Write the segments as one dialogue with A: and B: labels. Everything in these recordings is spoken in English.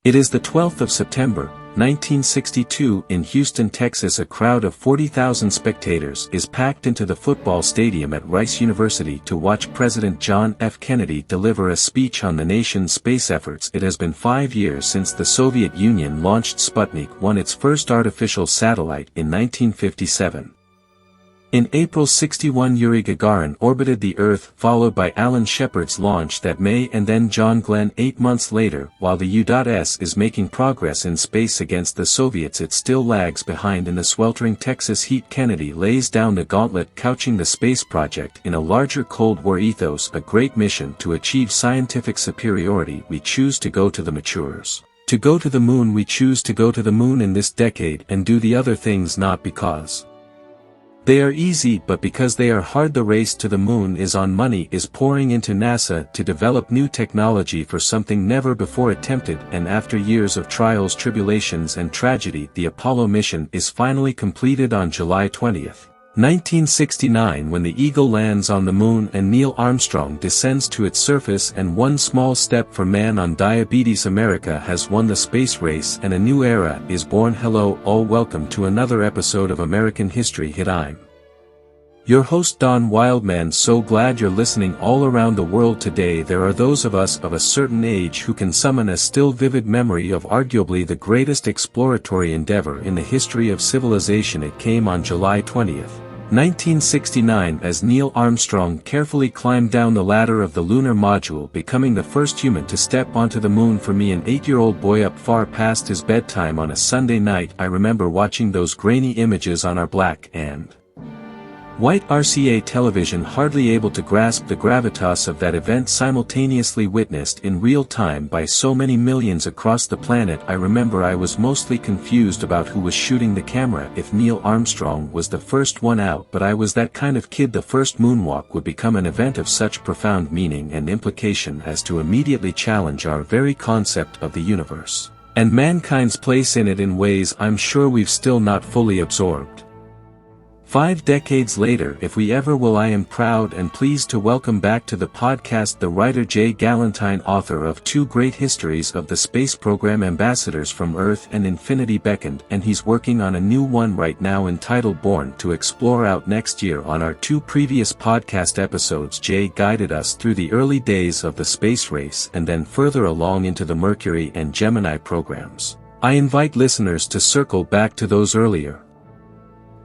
A: It is the 12th of September, 1962 in Houston, Texas. A crowd of 40,000 spectators is packed into the football stadium at Rice University to watch President John F. Kennedy deliver a speech on the nation's space efforts. It has been 5 years since the Soviet Union launched Sputnik 1, its first artificial satellite, in 1957. In April 61, Yuri Gagarin orbited the Earth, followed by Alan Shepard's launch that May, and then John Glenn 8 months later. While the U.S. is making progress in space against the Soviets, it still lags behind in the sweltering Texas heat. Kennedy lays down the gauntlet, couching the space project in a larger Cold War ethos, a great mission to achieve scientific superiority. We choose to go to the matures. To go to the moon. We choose to go to the moon in this decade and do the other things not because they are easy but because they are hard. The race to the moon is on. Money is pouring into NASA to develop new technology for something never before attempted, and after years of trials, tribulations and tragedy, the Apollo mission is finally completed on July 20, 1969, when the Eagle lands on the moon and Neil Armstrong descends to its surface. And one small step for man on diabetes. America has won the space race and a new era is born. Hello all, welcome to another episode of American History Hit. I'm your host Don Wildman. So glad you're listening. All around the world today there are those of us of a certain age who can summon a still vivid memory of arguably the greatest exploratory endeavor in the history of civilization. It came on July 20, 1969, as Neil Armstrong carefully climbed down the ladder of the lunar module, becoming the first human to step onto the moon. For me, an 8-year-old boy up far past his bedtime on a Sunday night, I remember watching those grainy images on our black and white RCA television, hardly able to grasp the gravitas of that event simultaneously witnessed in real time by so many millions across the planet. I remember I was mostly confused about who was shooting the camera, if Neil Armstrong was the first one out, but I was that kind of kid. The first moonwalk would become an event of such profound meaning and implication as to immediately challenge our very concept of the universe and mankind's place in it in ways I'm sure we've still not fully absorbed. 5 decades later, if we ever will, I am proud and pleased to welcome back to the podcast the writer Jay Galantine, author of 2 great histories of the space program, Ambassadors from Earth and Infinity Beckoned, and he's working on a new one right now entitled Born to Explore, out next year. On our 2 previous podcast episodes, Jay guided us through the early days of the space race and then further along into the Mercury and Gemini programs. I invite listeners to circle back to those earlier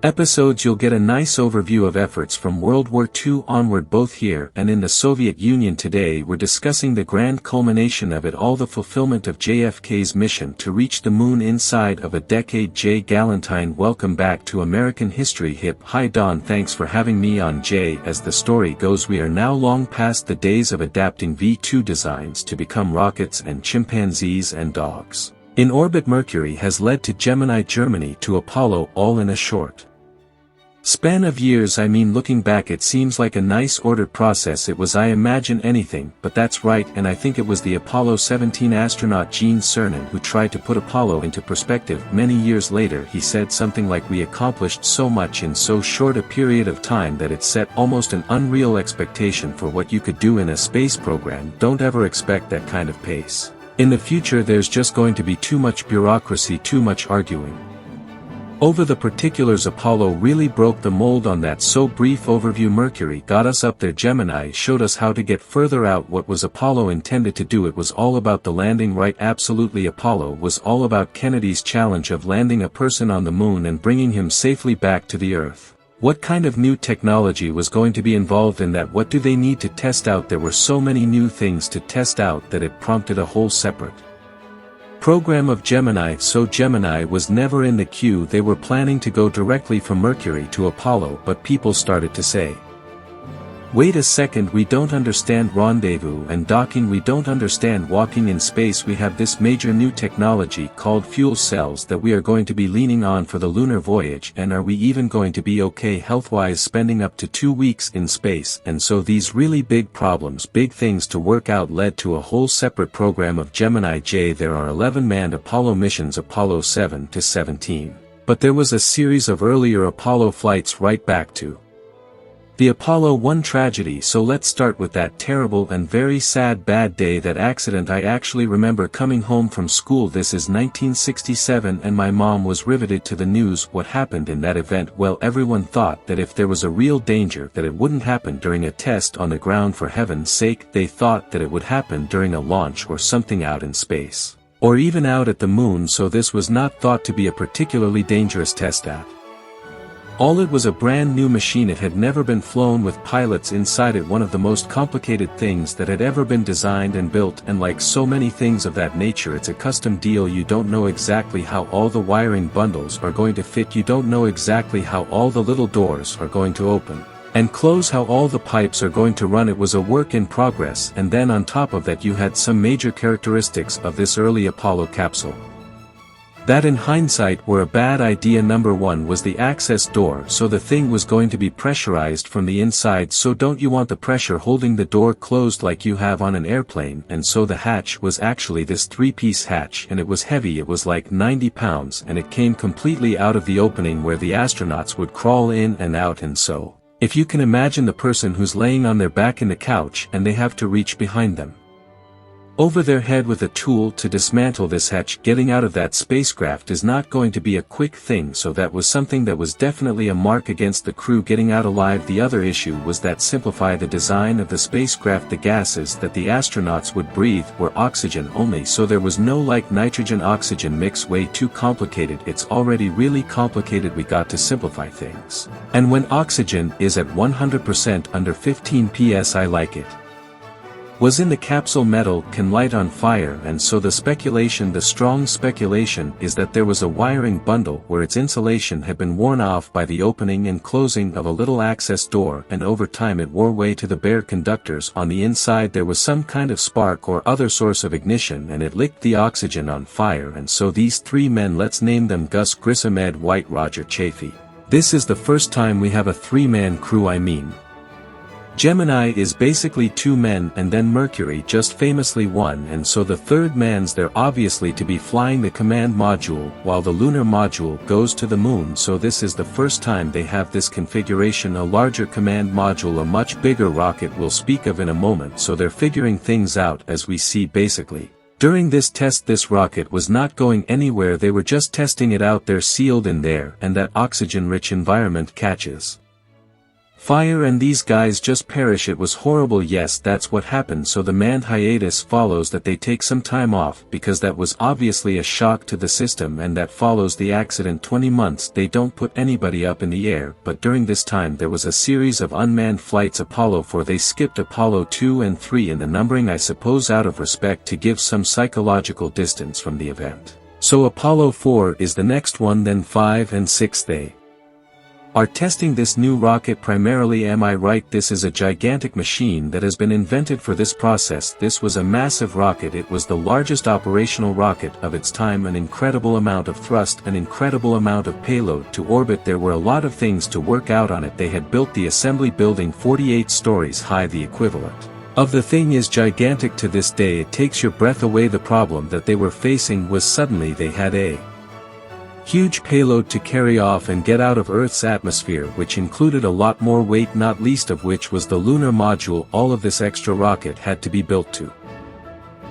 A: episodes. You'll get a nice overview of efforts from World War II onward, both here and in the Soviet Union. Today we're discussing the grand culmination of it all, the fulfillment of JFK's mission to reach the moon inside of a decade. Jay Galantine, welcome back to American History Hip. Hi Don, thanks for having me on. Jay, as the story goes, we are now long past the days of adapting V-2 designs to become rockets and chimpanzees and dogs in orbit. Mercury has led to Gemini, Germany to Apollo, all in a short span of years. I mean, looking back it seems like a nice ordered process. It was, I imagine, anything but that's right, and I think it was the Apollo 17 astronaut Gene Cernan who tried to put Apollo into perspective. Many years later he said something like, we accomplished so much in so short a period of time that it set almost an unreal expectation for what you could do in a space program. Don't ever expect that kind of pace in the future. There's just going to be too much bureaucracy, too much arguing over the particulars. Apollo really broke the mold on that. So brief overview. Mercury got us up there. Gemini showed us how to get further out. What was Apollo intended to do? It was all about the landing, right? Absolutely. Apollo was all about Kennedy's challenge of landing a person on the moon and bringing him safely back to the Earth. What kind of new technology was going to be involved in that? What do they need to test out? There were so many new things to test out that it prompted a whole separate program of Gemini. So Gemini was never in the queue. They were planning to go directly from Mercury to Apollo, but people started to say, wait a second, we don't understand rendezvous and docking, we don't understand walking in space. We have this major new technology called fuel cells that we are going to be leaning on for the lunar voyage, and are we even going to be okay health-wise spending up to 2 weeks in space? And so these really big problems, big things to work out, led to a whole separate program of Gemini. J, there are 11 manned Apollo missions, Apollo 7 to 17. But there was a series of earlier Apollo flights right back to The Apollo 1 tragedy. So let's start with that terrible and very sad bad day, that accident. I actually remember coming home from school. This is 1967, and my mom was riveted to the news. What happened in that event? Well, everyone thought that if there was a real danger that it wouldn't happen during a test on the ground, for heaven's sake. They thought that it would happen during a launch or something out in space, or even out at the moon, so this was not thought to be a particularly dangerous test at all. It was a brand new machine. It had never been flown with pilots inside it, one of the most complicated things that had ever been designed and built, and like so many things of that nature, it's a custom deal. You don't know exactly how all the wiring bundles are going to fit, you don't know exactly how all the little doors are going to open and close, how all the pipes are going to run. It was a work in progress, and then on top of that you had some major characteristics of this early Apollo capsule that in hindsight were a bad idea. Number one was the access door, so the thing was going to be pressurized from the inside, so don't you want the pressure holding the door closed like you have on an airplane? And so the hatch was actually this three-piece hatch, and it was heavy. It was like 90 pounds, and it came completely out of the opening where the astronauts would crawl in and out. And so, if you can imagine the person who's laying on their back in the couch and they have to reach behind them over their head with a tool to dismantle this hatch, getting out of that spacecraft is not going to be a quick thing. So that was something that was definitely a mark against the crew getting out alive. The other issue was that simplify the design of the spacecraft. The gases that the astronauts would breathe were oxygen only, so there was no like nitrogen oxygen mix. Way too complicated. It's already really complicated. We got to simplify things. And when oxygen is at 100% under 15 psi like it was in the capsule, metal can light on fire. And so the strong speculation is that there was a wiring bundle where its insulation had been worn off by the opening and closing of a little access door, and over time it wore way to the bare conductors on the inside. There was some kind of spark or other source of ignition, and it licked the oxygen on fire. And so these three men, let's name them Gus Grissom, Ed White, Roger Chaffee. This is the first time we have a three-man crew. I mean, Gemini is basically two men, and then Mercury just famously one, and so the third man's there obviously to be flying the command module, while the lunar module goes to the moon. So this is the first time they have this configuration, a larger command module, a much bigger rocket we'll speak of in a moment. So they're figuring things out, as we see. Basically, during this test this rocket was not going anywhere, they were just testing it out. They're sealed in there, and that oxygen-rich environment catches fire and these guys just perish. It was horrible. Yes, that's what happened. So the manned hiatus follows that they take some time off, because that was obviously a shock to the system, and that follows the accident. 20 months they don't put anybody up in the air, but during this time there was a series of unmanned flights. Apollo 4, they skipped Apollo 2 and 3 in the numbering, I suppose out of respect to give some psychological distance from the event. So Apollo 4 is the next one, then 5 and 6 they are testing this new rocket primarily. Am I right? This is a gigantic machine that has been invented for this process. This was a massive rocket. It was the largest operational rocket of its time, an incredible amount of thrust, an incredible amount of payload to orbit. There were a lot of things to work out on it. They had built the assembly building 48 stories high. The equivalent of the thing is gigantic to this day. It takes your breath away. The problem that they were facing was suddenly they had a huge payload to carry off and get out of Earth's atmosphere, which included a lot more weight, not least of which was the lunar module. All of this extra rocket had to be built to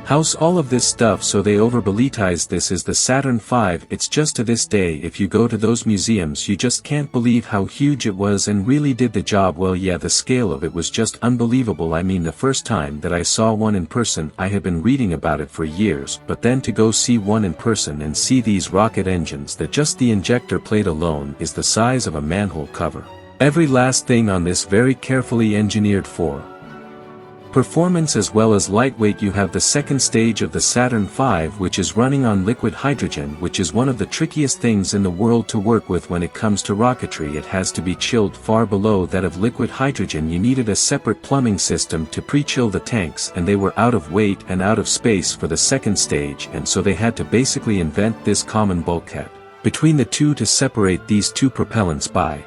A: house all of this stuff, so they over-ballitized. This is the Saturn V. It's just to this day, if you go to those museums, you just can't believe how huge it was and really did the job well. Yeah, the scale of it was just unbelievable. I mean, the first time that I saw one in person, I had been reading about it for years, but then to go see one in person and see these rocket engines that just the injector plate alone is the size of a manhole cover. Every last thing on this very carefully engineered for performance as well as lightweight. You have the second stage of the Saturn V, which is running on liquid hydrogen, which is one of the trickiest things in the world to work with when it comes to rocketry. It has to be chilled far below that of liquid hydrogen. You needed a separate plumbing system to pre-chill the tanks, and they were out of weight and out of space for the second stage, and so they had to basically invent this common bulkhead between the two to separate these two propellants by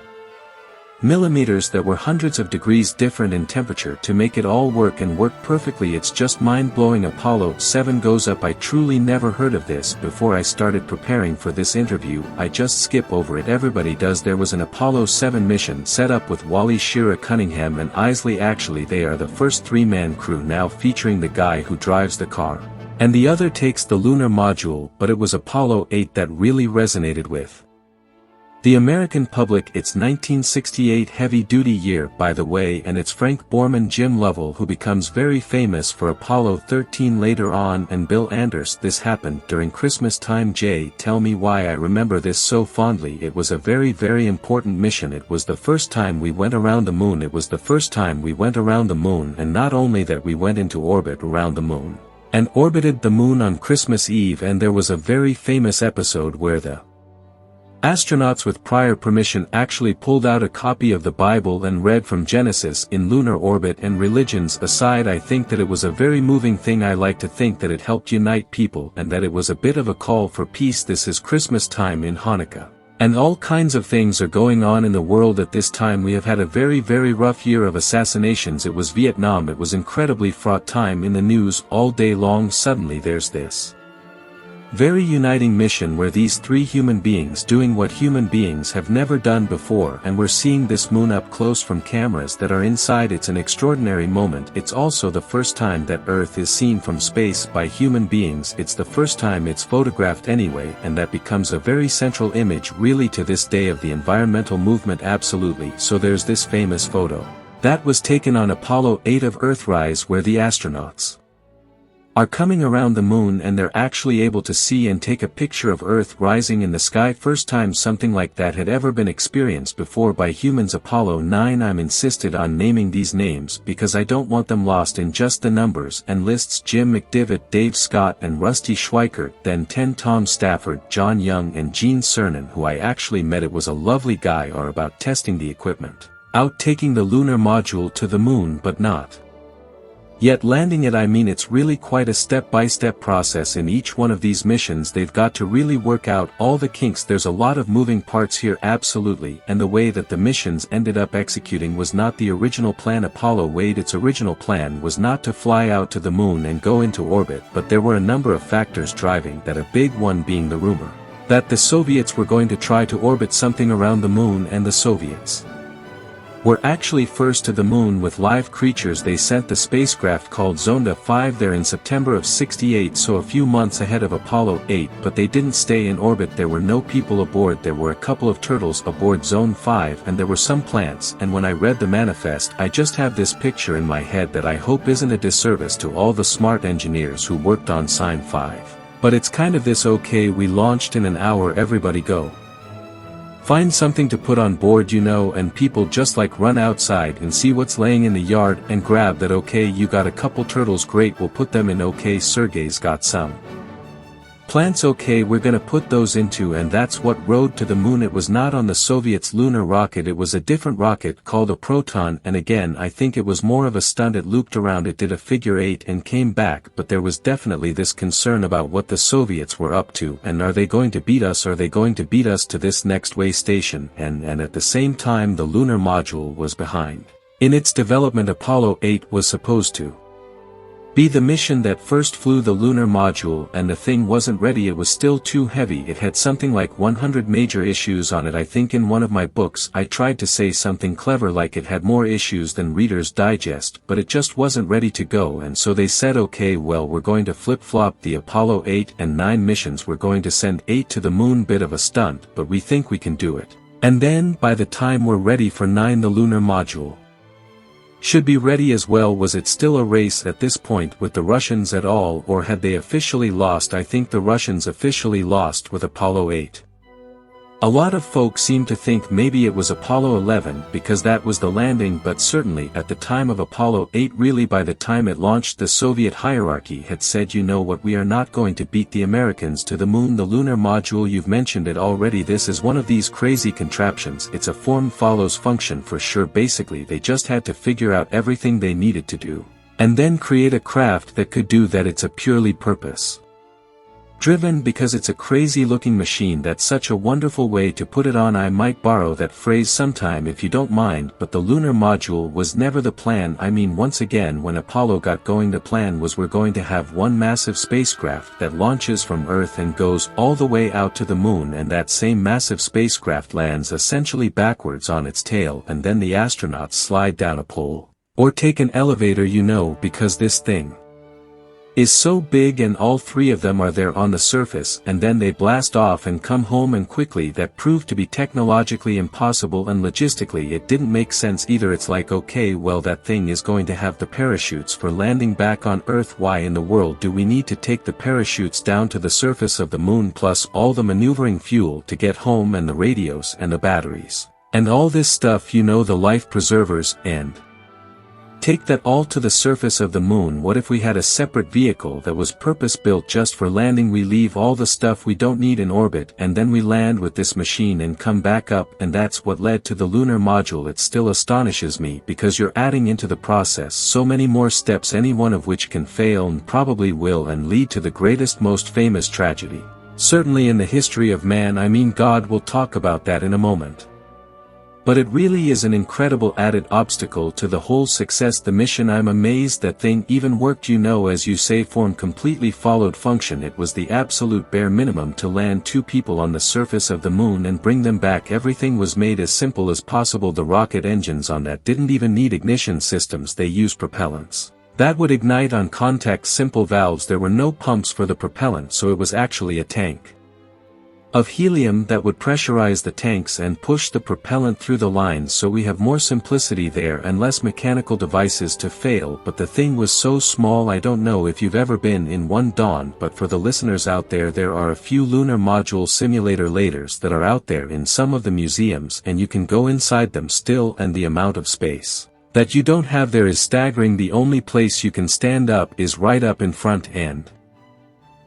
A: millimeters that were hundreds of degrees different in temperature to make it all work and work perfectly. It's just mind-blowing. Apollo 7 goes up. I truly never heard of this before I started preparing for this interview. I just skip over it. Everybody does. There was an Apollo 7 mission set up with Wally Schirra, Cunningham and Isley. Actually they are the first three-man crew now, featuring the guy who drives the car. And the other takes the lunar module, but it was Apollo 8 that really resonated with the American public. It's 1968 heavy-duty year, by the way, and it's Frank Borman, Jim Lovell, who becomes very famous for Apollo 13 later on, and Bill Anders. This happened during Christmas time. Jay, tell me why I remember this so fondly. It was a very, very important mission. It was the first time we went around the moon. It was the first time we went around the moon, and not only that, we went into orbit around the moon, and orbited the moon on Christmas Eve. And there was a very famous episode where the astronauts, with prior permission, actually pulled out a copy of the Bible and read from Genesis in lunar orbit. And religions aside, I think that it was a very moving thing. I like to think that it helped unite people and that it was a bit of a call for peace. This is Christmas time in Hanukkah, and all kinds of things are going on in the world at this time. We have had a very, very rough year of assassinations. It was Vietnam. It was incredibly fraught time in the news all day long. Suddenly there's this very uniting mission where these three human beings doing what human beings have never done before, and we're seeing this moon up close from cameras that are inside. It's an extraordinary moment. It's also the first time that Earth is seen from space by human beings. It's the first time it's photographed anyway, and that becomes a very central image really to this day of the environmental movement. Absolutely. So there's this famous photo that was taken on Apollo 8 of Earthrise, where the astronauts are coming around the moon and they're actually able to see and take a picture of Earth rising in the sky. First time something like that had ever been experienced before by humans. Apollo 9. I'm insisted on naming these names because I don't want them lost in just the numbers and lists. Jim McDivitt, Dave Scott and Rusty Schweikert. Then 10 Tom Stafford, John Young and Gene Cernan, who I actually met. It was a lovely guy. Are about testing the equipment out, taking the lunar module to the moon but not yet landing it. I mean, it's really quite a step-by-step process in each one of these missions. They've got to really work out all the kinks. There's a lot of moving parts here. Absolutely. And the way that the missions ended up executing was not the original plan. Apollo 8, its original plan was not to fly out to the moon and go into orbit, but there were a number of factors driving that, a big one being the rumor that the Soviets were going to try to orbit something around the moon, and the Soviets were actually first to the moon with live creatures. They sent the spacecraft called Zonda 5 there in September of '68, so a few months ahead of Apollo 8, but they didn't stay in orbit. There were no people aboard. There were a couple of turtles aboard Zone 5 and there were some plants, and when I read the manifest I just have this picture in my head that I hope isn't a disservice to all the smart engineers who worked on Sign 5. But it's kind of this: okay, we launched in an hour, everybody go find something to put on board, you know, and people just like run outside and see what's laying in the yard and grab that. Okay, you got a couple turtles, great, we'll put them in. Okay, Sergey's got some plants, okay, we're gonna put those into, and that's what rode to the moon. It was not on the Soviets' lunar rocket, it was a different rocket called a Proton, and again I think it was more of a stunt. It looped around, it did a figure 8 and came back, but there was definitely this concern about what the Soviets were up to, and are they going to beat us, are they going to beat us to this next way station, and at the same time the lunar module was behind in its development. Apollo 8 was supposed to be the mission that first flew the lunar module, and the thing wasn't ready. It was still too heavy. It had something like 100 major issues on it. I think in one of my books I tried to say something clever like it had more issues than Reader's Digest, but it just wasn't ready to go, and so they said, okay, well, we're going to flip-flop the Apollo 8 and 9 missions. We're going to send 8 to the moon, bit of a stunt, but we think we can do it. And then by the time we're ready for 9, the lunar module should be ready as well. Was it still a race at this point with the Russians at all, or had they officially lost? I think the Russians officially lost with Apollo 8. A lot of folks seem to think maybe it was Apollo 11 because that was the landing, but certainly at the time of Apollo 8, really by the time it launched, the Soviet hierarchy had said, you know what, we are not going to beat the Americans to the moon. The lunar module, you've mentioned it already, this is one of these crazy contraptions. It's a form follows function for sure. Basically they just had to figure out everything they needed to do, and then create a craft that could do that. It's a purely purpose Driven because it's a crazy looking machine. That's such a wonderful way to put it on. I might borrow that phrase sometime if you don't mind, but the lunar module was never the plan. I mean, once again, when Apollo got going, the plan was we're going to have one massive spacecraft that launches from Earth and goes all the way out to the moon, and that same massive spacecraft lands essentially backwards on its tail, and then the astronauts slide down a pole. Or take an elevator, you know, because this thing is so big and all three of them are there on the surface, and then they blast off and come home and quickly. That proved to be technologically impossible, and logistically it didn't make sense either. It's like, okay, well, that thing is going to have the parachutes for landing back on Earth. Why in the world do we need to take the parachutes down to the surface of the moon, plus all the maneuvering fuel to get home, and the radios and the batteries and all this stuff, you know, the life preservers, and take that all to the surface of the moon? What if we had a separate vehicle that was purpose-built just for landing? We leave all the stuff we don't need in orbit, and then we land with this machine and come back up, and that's what led to the lunar module. It still astonishes me, because you're adding into the process so many more steps, any one of which can fail and probably will, and lead to the greatest, most famous tragedy, certainly in the history of man. I mean, God will talk about that in a moment. But it really is an incredible added obstacle to the whole success. The mission, I'm amazed that thing even worked, you know, as you say, form completely followed function. It was the absolute bare minimum to land 2 people on the surface of the moon and bring them back. Everything was made as simple as possible. The rocket engines on that didn't even need ignition systems. They used propellants that would ignite on contact, simple valves. There were no pumps for the propellant, so it was actually a tank of helium that would pressurize the tanks and push the propellant through the lines. So we have more simplicity there and less mechanical devices to fail. But the thing was so small. I don't know if you've ever been in one, Dawn, but for the listeners out there, there are a few lunar module simulator laders that are out there in some of the museums, and you can go inside them still, and the amount of space that you don't have there is staggering. The only place you can stand up is right up in front, and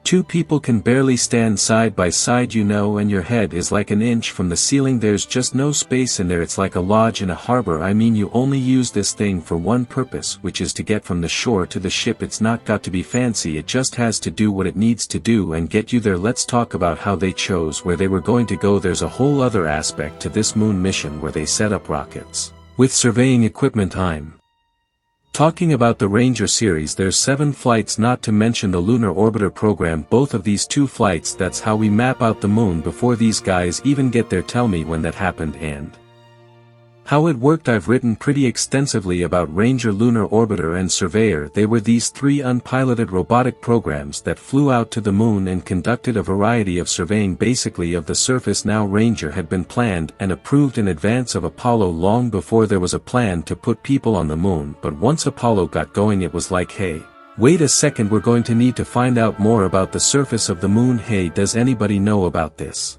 A: 2 people can barely stand side by side, you know, and your head is like an inch from the ceiling. There's just no space in there. It's like a lodge in a harbor. I mean, you only use this thing for one purpose, which is to get from the shore to the ship. It's not got to be fancy. It just has to do what it needs to do and get you there. Let's talk about how they chose where they were going to go. There's a whole other aspect to this moon mission where they set up rockets with surveying equipment. I'm talking about the Ranger series. There's 7 flights, not to mention the Lunar Orbiter program. Both of these 2 flights, that's how we map out the moon before these guys even get there. Tell me when that happened and how it worked. I've written pretty extensively about Ranger, Lunar Orbiter, and Surveyor. They were these 3 unpiloted robotic programs that flew out to the moon and conducted a variety of surveying, basically of the surface. Now, Ranger had been planned and approved in advance of Apollo long before there was a plan to put people on the moon. But once Apollo got going, it was like, hey, wait a second, we're going to need to find out more about the surface of the moon. Hey, does anybody know about this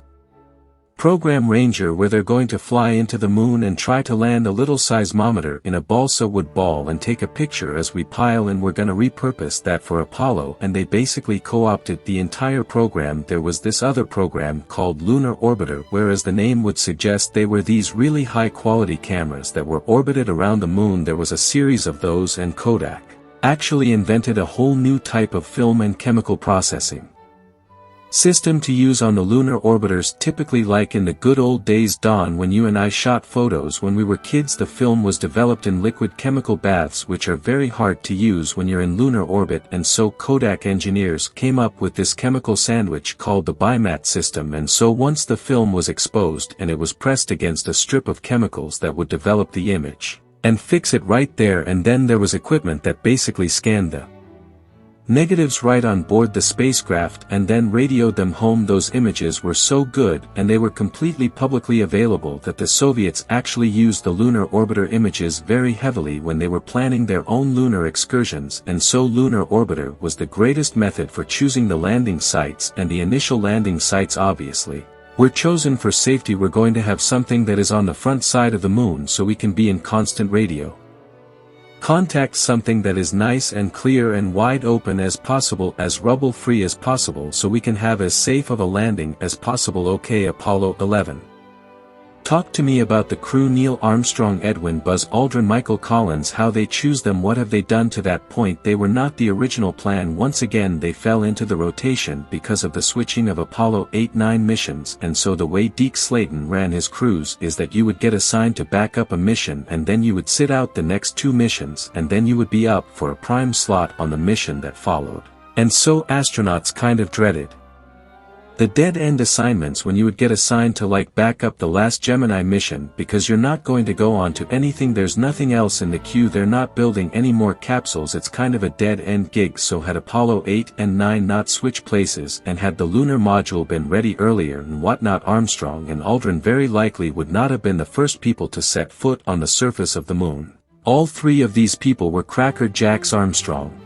A: program Ranger, where they're going to fly into the moon and try to land a little seismometer in a balsa wood ball and take a picture as we pile in? We're gonna repurpose that for Apollo, and they basically co-opted the entire program. There was this other program called Lunar Orbiter, whereas the name would suggest they were these really high-quality cameras that were orbited around the moon. There was a series of those, and Kodak actually invented a whole new type of film and chemical processing system to use on the lunar orbiters, typically like in the good old days, Dawn, when you and I shot photos when we were kids. The film was developed in liquid chemical baths, which are very hard to use when you're in lunar orbit, and so Kodak engineers came up with this chemical sandwich called the bimat system. And so once the film was exposed and it was pressed against a strip of chemicals that would develop the image and fix it right there, and then there was equipment that basically scanned the negatives right on board the spacecraft and then radioed them home. Those images were so good, and they were completely publicly available, that the Soviets actually used the lunar orbiter images very heavily when they were planning their own lunar excursions. And so lunar orbiter was the greatest method for choosing the landing sites, and the initial landing sites obviously were chosen for safety. We're going to have something that is on the front side of the moon so we can be in constant radio contact, something that is nice and clear and wide open as possible, as rubble-free as possible, so we can have as safe of a landing as possible. Okay, Apollo 11 Talk to me about the crew: Neil Armstrong, Edwin, Buzz Aldrin, Michael Collins. How they choose them? What have they done to that point? They were not the original plan. Once again they fell into the rotation because of the switching of Apollo 8-9 missions, and so the way Deke Slayton ran his crews is that you would get assigned to back up a mission and then you would sit out the next 2 missions and then you would be up for a prime slot on the mission that followed. And so astronauts kind of dreaded the dead-end assignments when you would get assigned to back up the last Gemini mission, because you're not going to go on to anything. There's nothing else in the queue. They're not building any more capsules. It's kind of a dead-end gig. So had Apollo 8 and 9 not switched places and had the lunar module been ready earlier and whatnot, Armstrong and Aldrin very likely would not have been the first people to set foot on the surface of the moon. All 3 of these people were Cracker Jacks. Armstrong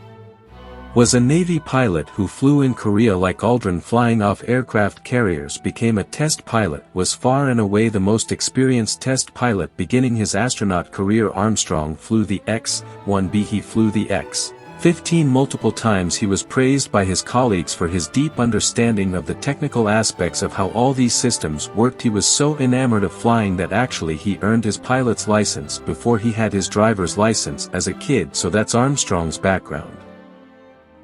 A: was a Navy pilot who flew in Korea. Like Aldrin, flying off aircraft carriers, became a test pilot, was far and away the most experienced test pilot beginning his astronaut career. Armstrong flew the X-1B. He flew the X-15 multiple times. He was praised by his colleagues for his deep understanding of the technical aspects of how all these systems worked. He was so enamored of flying that actually he earned his pilot's license before he had his driver's license as a kid. So that's Armstrong's background.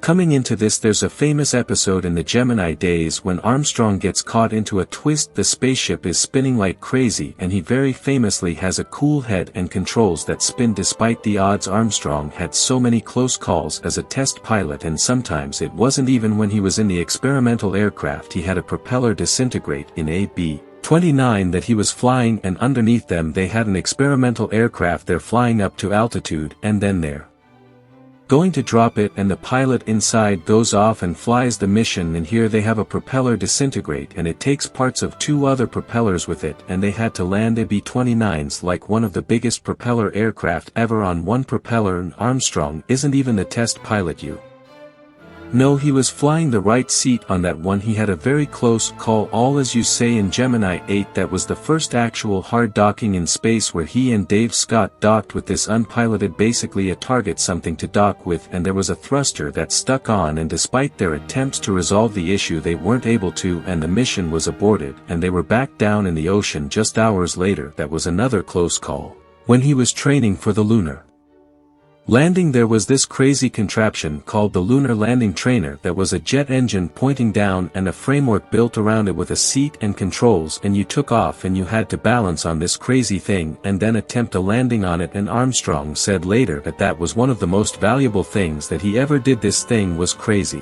A: Coming into this, there's a famous episode in the Gemini days when Armstrong gets caught into a twist. The spaceship is spinning like crazy and he very famously has a cool head and controls that spin despite the odds. Armstrong had so many close calls as a test pilot, and sometimes it wasn't even when he was in the experimental aircraft he had a propeller disintegrate in a B-29 that he was flying, and underneath them they had an experimental aircraft. They're flying up to altitude and then they're going to drop it, and the pilot inside goes off and flies the mission, and here they have a propeller disintegrate and it takes parts of 2 other propellers with it, and they had to land a B-29s, like one of the biggest propeller aircraft ever, on one propeller. And Armstrong isn't even the test pilot. No, he was flying the right seat on that one. He had a very close call, all as you say in Gemini 8. That was the first actual hard docking in space where he and Dave Scott docked with this unpiloted, basically a target, something to dock with, and there was a thruster that stuck on, and despite their attempts to resolve the issue they weren't able to, and the mission was aborted and they were back down in the ocean just hours later. That was another close call. When he was training for the lunar landing, there was this crazy contraption called the Lunar Landing Trainer that was a jet engine pointing down and a framework built around it with a seat and controls, and you took off and you had to balance on this crazy thing and then attempt a landing on it. And Armstrong said later that that was one of the most valuable things that he ever did. This thing was crazy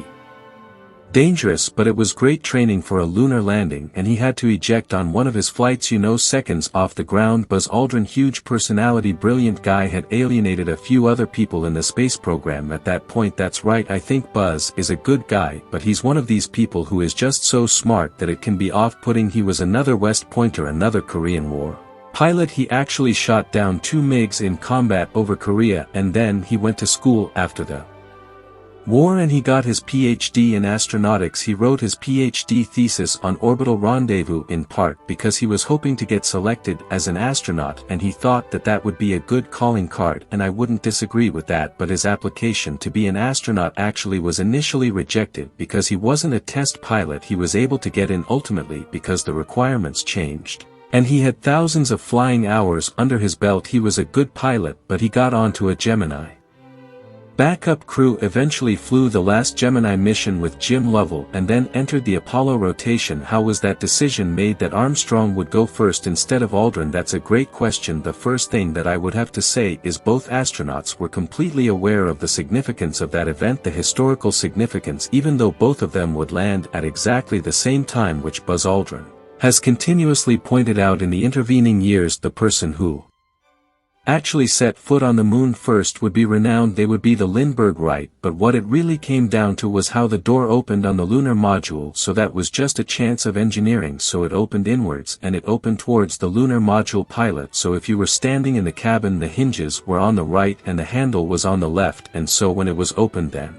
A: dangerous, but it was great training for a lunar landing, and he had to eject on one of his flights, seconds off the ground. Buzz Aldrin, huge personality, brilliant guy, had alienated a few other people in the space program at that point. That's right, I think Buzz is a good guy, but he's one of these people who is just so smart that it can be off-putting. He was another West Pointer, another Korean War pilot. He actually shot down 2 MiGs in combat over Korea, and then he went to school after the war and he got his PhD in astronautics. He wrote his PhD thesis on orbital rendezvous in part because he was hoping to get selected as an astronaut, and he thought that that would be a good calling card, and I wouldn't disagree with that. But his application to be an astronaut actually was initially rejected because he wasn't a test pilot. He was able to get in ultimately because the requirements changed, and he had thousands of flying hours under his belt. He was a good pilot, but he got onto a Gemini backup crew. Eventually flew the last Gemini mission with Jim Lovell and then entered the Apollo rotation. How was that decision made that Armstrong would go first instead of Aldrin? That's a great question. The first thing that I would have to say is both astronauts were completely aware of the significance of that event, the historical significance, even though both of them would land at exactly the same time, which Buzz Aldrin has continuously pointed out in the intervening years. The person who actually set foot on the moon first would be renowned. They would be the Lindbergh right, but what it really came down to was how the door opened on the lunar module. So that was just a chance of engineering. So it opened inwards and it opened towards the lunar module pilot. So if you were standing in the cabin, the hinges were on the right and the handle was on the left, and so when it was opened, then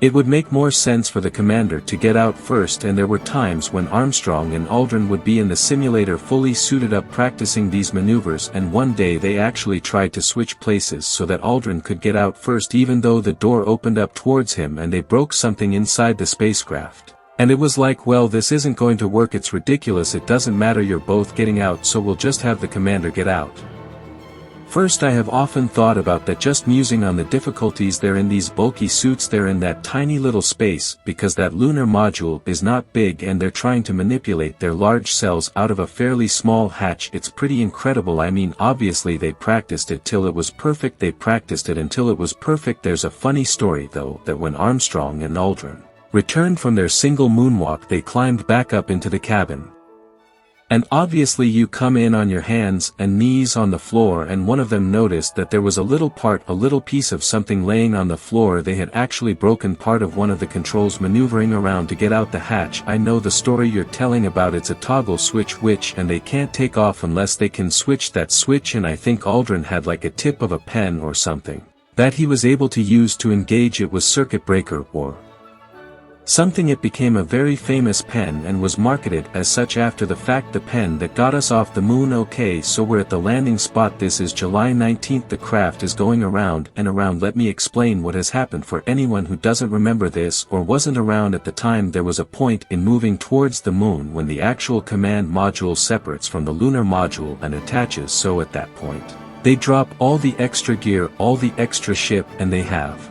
A: it would make more sense for the commander to get out first. And there were times when Armstrong and Aldrin would be in the simulator fully suited up practicing these maneuvers, and one day they actually tried to switch places so that Aldrin could get out first even though the door opened up towards him and they broke something inside the spacecraft. And it was like, well, this isn't going to work, it's ridiculous, it doesn't matter, you're both getting out, so we'll just have the commander get out. First, I have often thought about that, just musing on the difficulties they're in these bulky suits, they're in that tiny little space, because that lunar module is not big and they're trying to manipulate their large cells out of a fairly small hatch. It's pretty incredible. I mean, obviously they practiced it till it was perfect, There's a funny story though, that when Armstrong and Aldrin returned from their single moonwalk, they climbed back up into the cabin. And obviously you come in on your hands and knees on the floor, and one of them noticed that there was a little piece of something laying on the floor. They had actually broken part of one of the controls maneuvering around to get out the hatch. I know the story you're telling about, it's a toggle switch and they can't take off unless they can switch that switch, and I think Aldrin had like a tip of a pen or something that he was able to use to engage it with circuit breaker or something. It became a very famous pen and was marketed as such after the fact, the pen that got us off the moon. Okay, so we're at the landing spot. This is July 19th. The craft is going around and around. Let me explain what has happened for anyone who doesn't remember this or wasn't around at the time. There was a point in moving towards the moon when the actual command module separates from the lunar module and attaches, so at that point, they drop all the extra gear, all the extra ship, and they have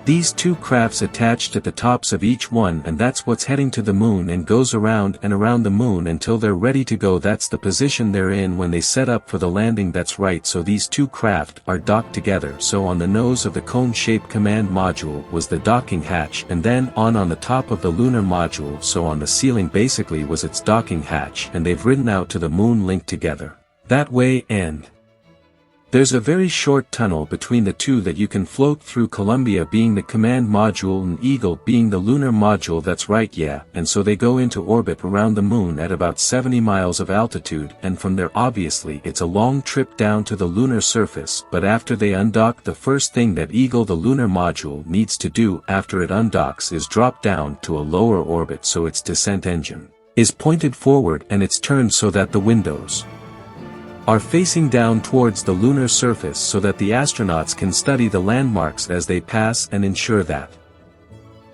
A: these two crafts attached at the tops of each one, and that's what's heading to the moon and goes around and around the moon until they're ready to go. That's the position they're in when they set up for the landing. That's right, so these two craft are docked together. So on the nose of the cone-shaped command module was the docking hatch, and then on the top of the lunar module, so on the ceiling basically, was its docking hatch, and they've ridden out to the moon linked together that way. And there's a very short tunnel between the two that you can float through, Columbia being the command module and Eagle being the lunar module. That's right, yeah, and so they go into orbit around the moon at about 70 miles of altitude, and from there obviously it's a long trip down to the lunar surface. But after they undock, the first thing that Eagle, the lunar module, needs to do after it undocks is drop down to a lower orbit, so its descent engine is pointed forward and it's turned so that the windows are facing down towards the lunar surface, so that the astronauts can study the landmarks as they pass and ensure that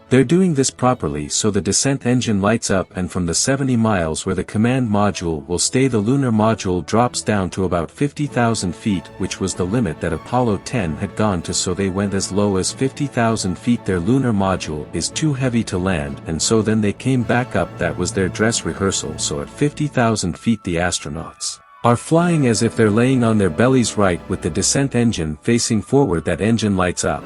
A: they're doing this properly. So the descent engine lights up, and from the 70 miles where the command module will stay, the lunar module drops down to about 50,000 feet, which was the limit that Apollo 10 had gone to, so they went as low as 50,000 feet. Their lunar module is too heavy to land, and so then they came back up. That was their dress rehearsal. So at 50,000 feet the astronauts are flying as if they're laying on their bellies, right, with the descent engine facing forward. That engine lights up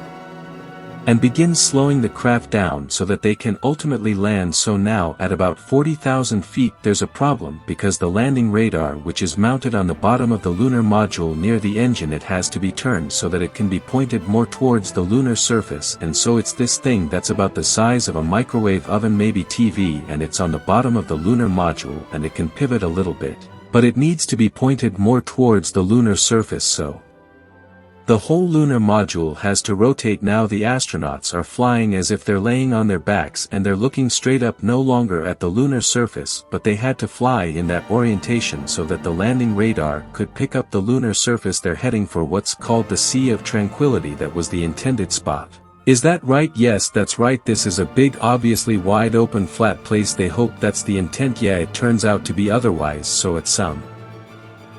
A: and begins slowing the craft down so that they can ultimately land. So now at about 40,000 feet there's a problem, because the landing radar, which is mounted on the bottom of the lunar module near the engine, it has to be turned so that it can be pointed more towards the lunar surface. And so it's this thing that's about the size of a microwave oven, maybe TV, and it's on the bottom of the lunar module, and it can pivot a little bit, but it needs to be pointed more towards the lunar surface, so the whole lunar module has to rotate. Now the astronauts are flying as if they're laying on their backs and they're looking straight up, no longer at the lunar surface, but they had to fly in that orientation so that the landing radar could pick up the lunar surface. They're heading for what's called the Sea of Tranquility. That was the intended spot. Is that right? Yes, that's right. This is a big, obviously wide open flat place. They hope that's the intent. Yeah, it turns out to be otherwise. So at some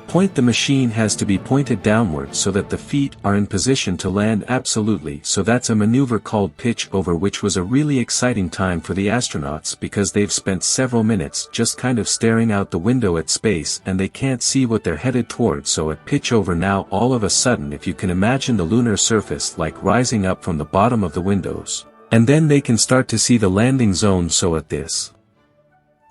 A: point the machine has to be pointed downward so that the feet are in position to land. Absolutely. So that's a maneuver called pitch over, which was a really exciting time for the astronauts, because they've spent several minutes just kind of staring out the window at space and they can't see what they're headed towards. So at pitch over now, all of a sudden, if you can imagine the lunar surface like rising up from the bottom of the windows, and then they can start to see the landing zone. So at this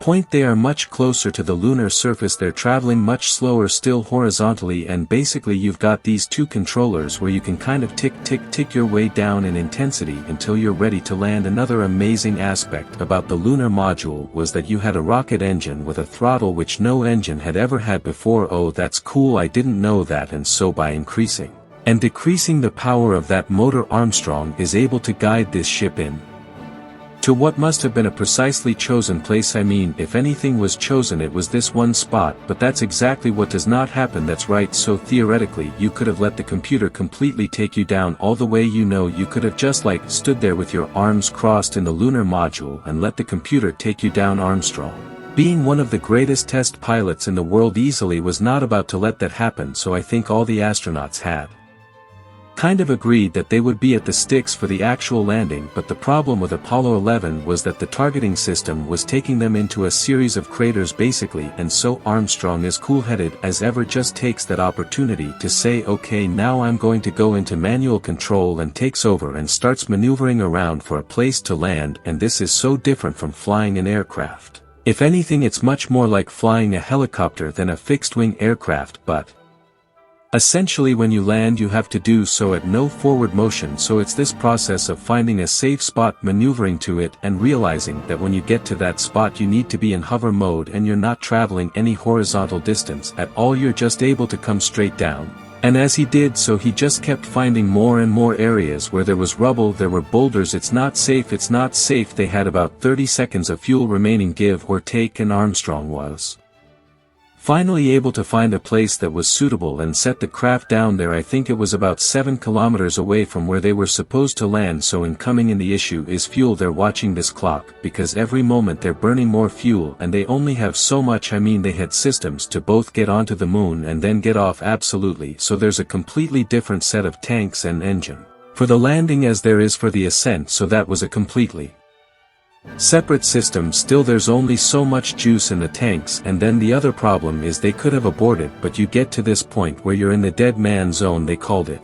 A: point they are much closer to the lunar surface. They're traveling much slower still horizontally, and basically you've got these two controllers where you can kind of tick your way down in intensity until you're ready to land. Another amazing aspect about the lunar module was that you had a rocket engine with a throttle which no engine had ever had before. Oh, that's cool, I didn't know that. And so by increasing and decreasing the power of that motor, Armstrong is able to guide this ship in To what must have been a precisely chosen place. I mean, if anything was chosen it was this one spot, but that's exactly what does not happen. That's right. So theoretically you could have let the computer completely take you down all the way. You could have just stood there with your arms crossed in the lunar module and let the computer take you down. Armstrong, being one of the greatest test pilots in the world, easily was not about to let that happen, so I think all the astronauts had kind of agreed that they would be at the sticks for the actual landing. But the problem with Apollo 11 was that the targeting system was taking them into a series of craters basically, and so Armstrong, as cool-headed as ever, just takes that opportunity to say, okay, now I'm going to go into manual control, and takes over and starts maneuvering around for a place to land. And this is so different from flying an aircraft. If anything, it's much more like flying a helicopter than a fixed-wing aircraft, but essentially when you land you have to do so at no forward motion, so it's this process of finding a safe spot, maneuvering to it, and realizing that when you get to that spot you need to be in hover mode and you're not traveling any horizontal distance at all, you're just able to come straight down. And as he did so, he just kept finding more and more areas where there was rubble, there were boulders. It's not safe, it's not safe. They had about 30 seconds of fuel remaining, give or take, and Armstrong was finally able to find a place that was suitable and set the craft down there. I think it was about 7 kilometers away from where they were supposed to land. So incoming in the issue is fuel. They're watching this clock, because every moment they're burning more fuel and they only have so much. I mean, they had systems to both get onto the moon and then get off, absolutely, so there's a completely different set of tanks and engine for the landing as there is for the ascent, so that was a completely separate system. Still, there's only so much juice in the tanks, and then the other problem is they could have aborted, but you get to this point where you're in the dead man zone, they called it.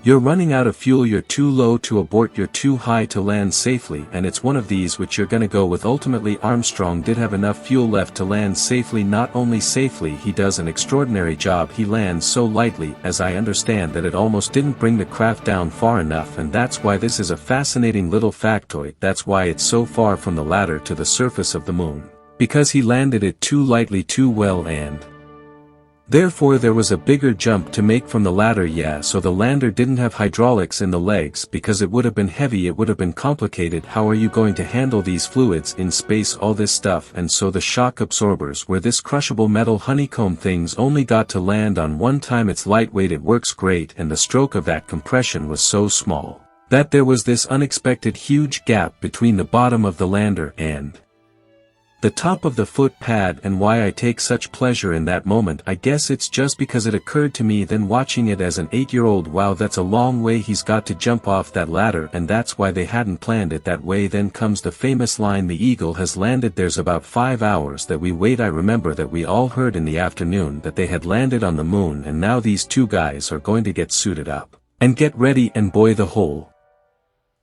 A: You're running out of fuel, you're too low to abort, you're too high to land safely, and it's one of these which you're gonna go with. Ultimately Armstrong did have enough fuel left to land safely. Not only safely, he does an extraordinary job. He lands so lightly, as I understand, that it almost didn't bring the craft down far enough, and that's why this is a fascinating little factoid. That's why it's so far from the ladder to the surface of the moon. Because he landed it too lightly, too well, and therefore there was a bigger jump to make from the ladder. Yeah, so the lander didn't have hydraulics in the legs, because it would have been heavy, it would have been complicated. How are you going to handle these fluids in space, all this stuff? And so the shock absorbers were this crushable metal honeycomb things, only got to land on one time. It's lightweight, it works great, and the stroke of that compression was so small that there was this unexpected huge gap between the bottom of the lander and the top of the foot pad. And why I take such pleasure in that moment, I guess it's just because it occurred to me then watching it as an 8-year-old, wow, that's a long way he's got to jump off that ladder, and that's why they hadn't planned it that way. Then comes the famous line, the Eagle has landed. There's about 5 hours that we wait. I remember that we all heard in the afternoon that they had landed on the moon, and now these two guys are going to get suited up and get ready, and boy, the whole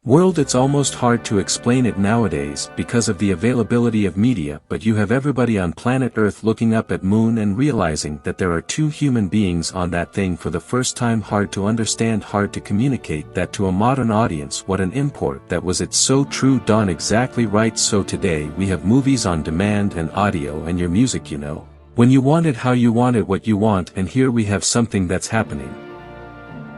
A: world, it's almost hard to explain it nowadays because of the availability of media, but you have everybody on planet Earth looking up at moon and realizing that there are 2 human beings on that thing for the first time. Hard to understand, hard to communicate that to a modern audience. What an import that was. It's so true, Don, exactly right. So today we have movies on demand and audio and your music, when you want it, how you want it, what you want, and here we have something that's happening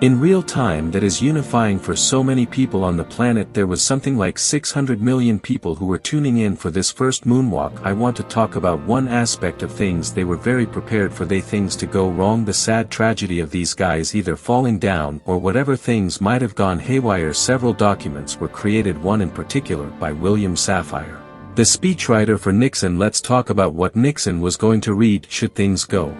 A: in real time that is unifying for so many people on the planet. There was something like 600 million people who were tuning in for this first moonwalk. I want to talk about one aspect of things. They were very prepared for things to go wrong, the sad tragedy of these guys either falling down or whatever things might have gone haywire. Several documents were created, one in particular by William Safire, the speechwriter for Nixon. Let's talk about what Nixon was going to read should things go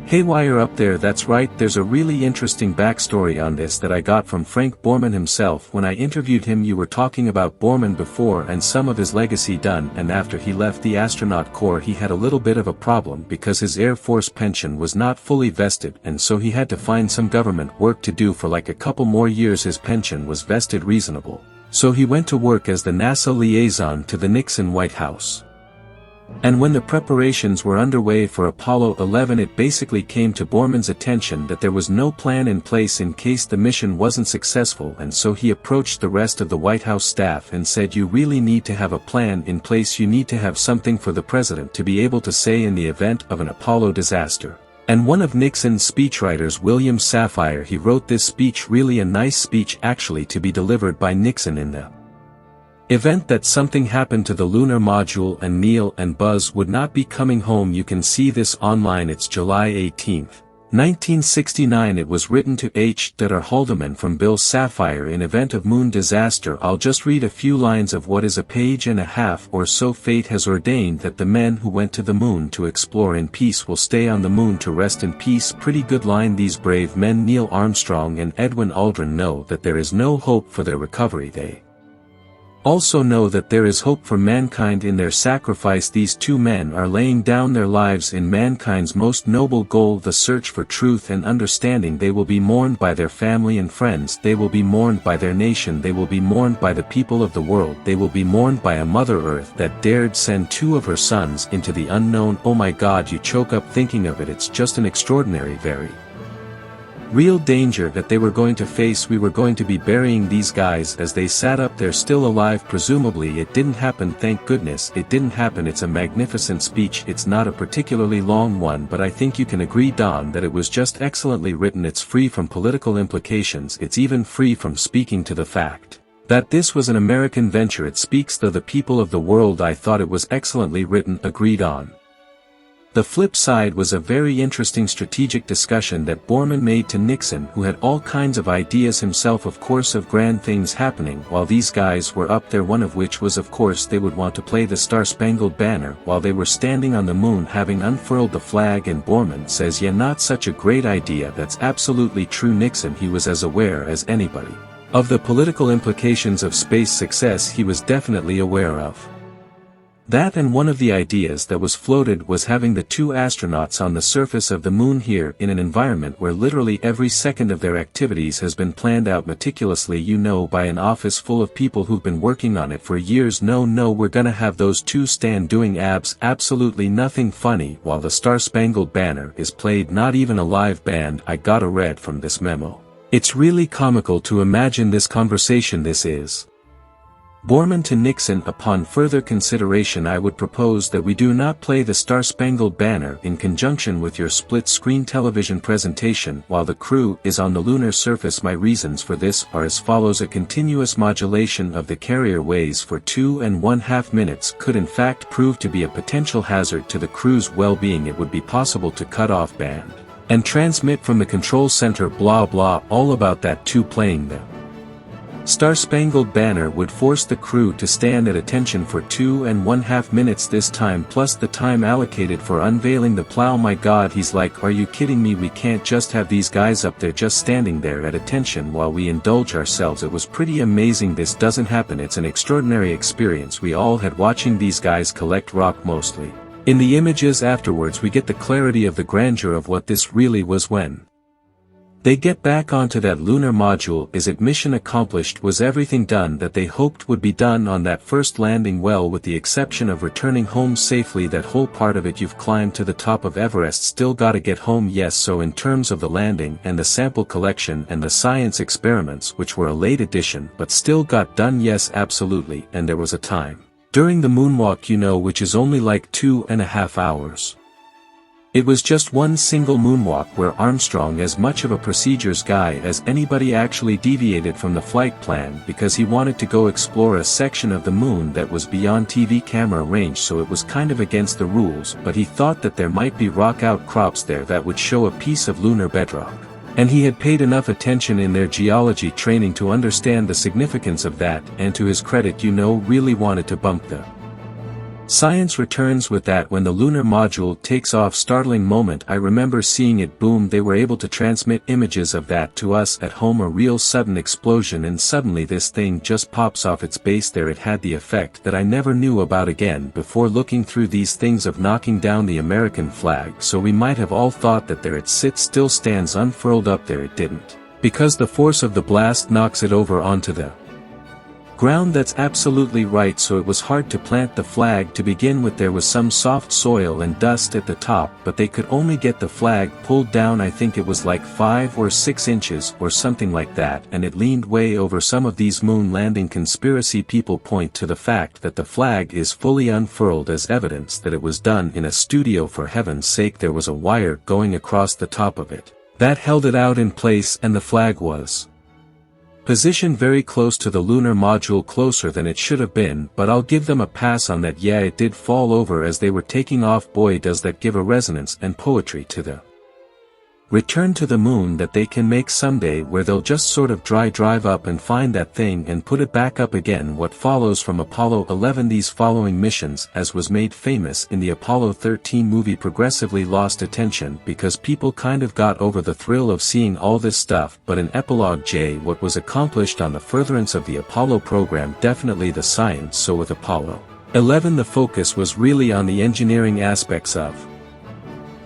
A: haywire up there. That's right, there's a really interesting backstory on this that I got from Frank Borman himself. When I interviewed him, you were talking about Borman before and some of his legacy done, and after he left the astronaut corps he had a little bit of a problem because his Air Force pension was not fully vested, and so he had to find some government work to do for like a couple more years. His pension was vested reasonable, so he went to work as the NASA liaison to the Nixon White House. And when the preparations were underway for Apollo 11, it basically came to Borman's attention that there was no plan in place in case the mission wasn't successful, and so he approached the rest of the White House staff and said, you really need to have a plan in place. You need to have something for the president to be able to say in the event of an Apollo disaster. And one of Nixon's speechwriters, William Safire, he wrote this speech, really a nice speech actually, to be delivered by Nixon in the event that something happened to the lunar module and Neil and Buzz would not be coming home. You can see this online. It's July 18, 1969. It was written to H.R. Haldeman from Bill Sapphire in event of moon disaster. I'll just read a few lines of what is a page and a half or so. Fate has ordained that the men who went to the moon to explore in peace will stay on the moon to rest in peace. Pretty good line. These brave men Neil Armstrong and Edwin Aldrin know that there is no hope for their recovery. They also know that there is hope for mankind in their sacrifice. These two men are laying down their lives in mankind's most noble goal, the search for truth and understanding. They will be mourned by their family and friends. They will be mourned by their nation. They will be mourned by the people of the world. They will be mourned by a Mother Earth that dared send two of her sons into the unknown. Oh my God, you choke up thinking of it. It's just an extraordinary, very real danger that they were going to face. We were going to be burying these guys as they sat up there still alive. Presumably it didn't happen. Thank goodness it didn't happen. It's a magnificent speech. It's not a particularly long one, but I think you can agree, Don, that it was just excellently written. It's free from political implications. It's even free from speaking to the fact that this was an American venture. It speaks to the people of the world. I thought it was excellently written. Agreed on. The flip side was a very interesting strategic discussion that Borman made to Nixon, who had all kinds of ideas himself, of course, of grand things happening while these guys were up there. One of which was, of course, they would want to play the Star-Spangled Banner while they were standing on the moon having unfurled the flag. And Borman says, yeah, not such a great idea. That's absolutely true. Nixon, he was as aware as anybody of the political implications of space success. He was definitely aware of that, and one of the ideas that was floated was having the two astronauts on the surface of the moon here in an environment where literally every second of their activities has been planned out meticulously, by an office full of people who've been working on it for years. No, we're gonna have those two stand doing absolutely nothing funny while the Star-Spangled Banner is played. Not even a live band. I gotta read from this memo. It's really comical to imagine this conversation. This is Borman to Nixon. Upon further consideration, I would propose that we do not play the Star-Spangled Banner in conjunction with your split-screen television presentation while the crew is on the lunar surface. My reasons for this are as follows. A continuous modulation of the carrier waves for 2.5 minutes could in fact prove to be a potential hazard to the crew's well-being. It would be possible to cut off band and transmit from the control center. Blah blah, all about that too. Playing the Star-Spangled Banner would force the crew to stand at attention for 2.5 minutes this time, plus the time allocated for unveiling the plow. My God, he's like, are you kidding me? We can't just have these guys up there just standing there at attention while we indulge ourselves. It was pretty amazing. This doesn't happen. It's an extraordinary experience we all had watching these guys collect rock. Mostly in the images afterwards we get the clarity of the grandeur of what this really was. When they get back onto that lunar module, is it mission accomplished? Was everything done that they hoped would be done on that first landing? Well, with the exception of returning home safely, that whole part of it. You've climbed to the top of Everest, still gotta get home. Yes, so in terms of the landing and the sample collection and the science experiments, which were a late addition but still got done, yes, absolutely. And there was a time during the moonwalk, which is only like 2.5 hours. It was just one single moonwalk where Armstrong, as much of a procedures guy as anybody, actually deviated from the flight plan because he wanted to go explore a section of the moon that was beyond TV camera range, so it was kind of against the rules, but he thought that there might be rock outcrops there that would show a piece of lunar bedrock. And he had paid enough attention in their geology training to understand the significance of that, and to his credit, really wanted to bump the science returns with that. When the lunar module takes off, startling moment. I remember seeing it boom. They were able to transmit images of that to us at home. A real sudden explosion, and suddenly this thing just pops off its base there. It had the effect that I never knew about again before looking through these things of knocking down the American flag. So we might have all thought that there it sits, still stands unfurled up there. It didn't, because the force of the blast knocks it over onto the ground. That's absolutely right. So it was hard to plant the flag to begin with. There was some soft soil and dust at the top, but they could only get the flag pulled down, I think it was like 5 or 6 inches or something like that, and it leaned way over. Some of these moon landing conspiracy people point to the fact that the flag is fully unfurled as evidence that it was done in a studio. For heaven's sake, there was a wire going across the top of it that held it out in place, and the flag was Position very close to the lunar module, closer than it should have been, but I'll give them a pass on that. Yeah, it did fall over as they were taking off. Boy, does that give a resonance and poetry to the return to the moon that they can make someday, where they'll just sort of drive up and find that thing and put it back up again. What follows from Apollo 11? These following missions, as was made famous in the Apollo 13 movie, progressively lost attention because people kind of got over the thrill of seeing all this stuff. But in epilogue J, what was accomplished on the furtherance of the Apollo program? Definitely the science. So with Apollo 11 the focus was really on the engineering aspects of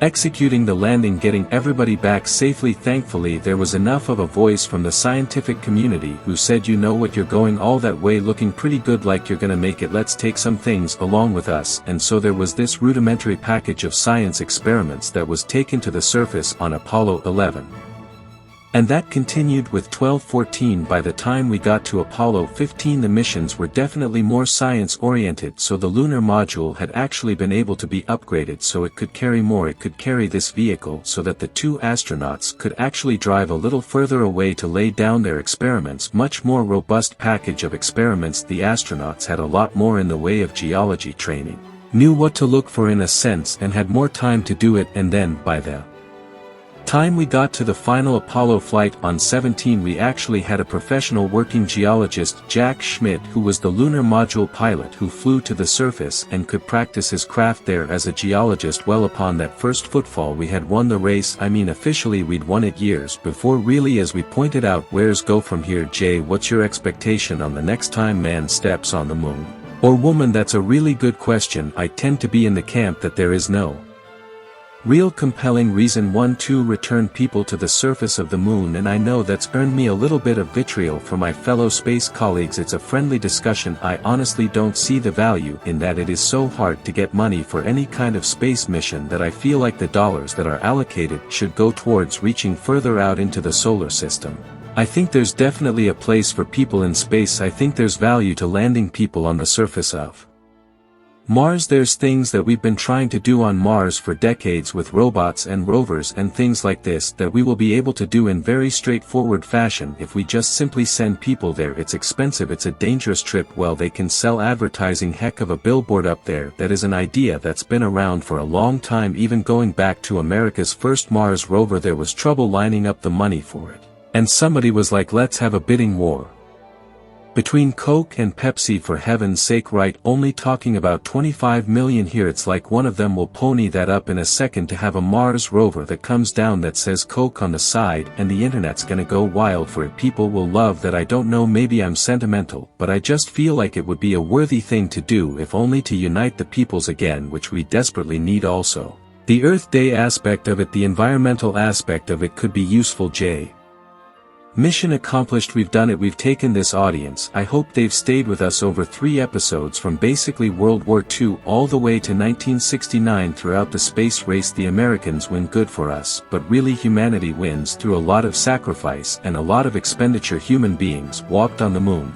A: executing the landing, getting everybody back safely. Thankfully there was enough of a voice from the scientific community who said, you know what, you're going all that way looking pretty good, like you're gonna make it, let's take some things along with us. And so there was this rudimentary package of science experiments that was taken to the surface on Apollo 11. And that continued with 12-14. By the time we got to Apollo 15 the missions were definitely more science-oriented, so the lunar module had actually been able to be upgraded so it could carry more. It could carry this vehicle so that the two astronauts could actually drive a little further away to lay down their experiments. Much more robust package of experiments. The astronauts had a lot more in the way of geology training, knew what to look for in a sense, and had more time to do it. And then, by the time we got to the final Apollo flight on 17, we actually had a professional working geologist, Jack Schmidt, who was the lunar module pilot who flew to the surface and could practice his craft there as a geologist. Well, upon that first footfall we had won the race. I mean, officially we'd won it years before, really, as we pointed out. Where's go from here? Jay, what's your expectation on the next time man steps on the moon? Or woman? That's a really good question. I tend to be in the camp that there is no real compelling reason to return people to the surface of the moon, and I know that's earned me a little bit of vitriol from my fellow space colleagues. It's a friendly discussion. I honestly don't see the value in that. It is so hard to get money for any kind of space mission that I feel like the dollars that are allocated should go towards reaching further out into the solar system. I think there's definitely a place for people in space. I think there's value to landing people on the surface of Mars. There's things that we've been trying to do on Mars for decades with robots and rovers and things like this that we will be able to do in very straightforward fashion if we just simply send people there. It's expensive, it's a dangerous trip. Well, they can sell advertising. Heck of a billboard up there. That is an idea that's been around for a long time, even going back to America's first Mars rover. There was trouble lining up the money for it, and somebody was like, let's have a bidding war between Coke and Pepsi, for heaven's sake, right? Only talking about 25 million here. It's like one of them will pony that up in a second to have a Mars rover that comes down that says Coke on the side, and the internet's gonna go wild for it. People will love that. I don't know, maybe I'm sentimental, but I just feel like it would be a worthy thing to do, if only to unite the peoples again, which we desperately need. Also, the Earth Day aspect of it, the environmental aspect of it could be useful. Jay, mission accomplished. We've done it. We've taken this audience. I hope they've stayed with us over 3 episodes, from basically World War II all the way to 1969. Throughout the space race the Americans win. Good for us, but really humanity wins through a lot of sacrifice and a lot of expenditure. Human beings walked on the moon.